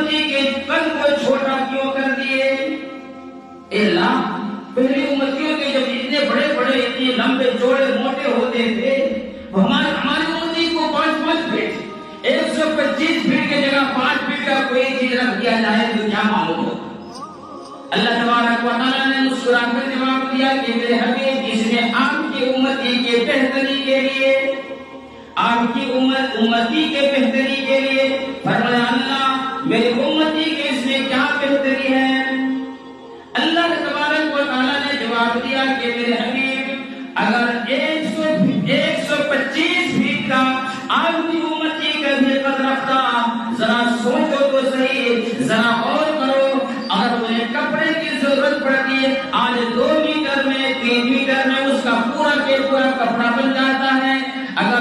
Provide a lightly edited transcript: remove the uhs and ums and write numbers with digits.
امتی کے قد کو چھوٹا کیوں کر دیے؟ اے اللہ، پہلی امتیوں کے جب اتنے بڑے بڑے اتنے لمبے چوڑے موٹے ہوتے تھے، ہماری امتی کو 5 فٹ 125 فٹ کی جگہ 5 فٹ کا کوئی چیز رکھ دیا جائے تو کیا معلوم ہو؟ اللہ تبارک و تعالیٰ نے مسکرا کر جواب دیا کہ میرے حبیب، اس میں آپ کی امتی کے بہتری کے لیے، آپ کی امتی کے بہتری کے لیے فرمایا اللہ میری امتی کے اس میں کیا بہتری ہے؟ اللہ تبارک و تعالیٰ نے جواب دیا کہ میرے حبیب، اگر 125 فٹ کا آپ کی امتی کا بھی قد رکھتا، ذرا سوچو تو صحیح، ذرا اور کرو، اگر تمہیں کپڑے کی ضرورت پڑتی ہے، آج 2 میٹر میں 3 میٹر میں اس کا پورا کے پورا کپڑا بن جاتا ہے، اگر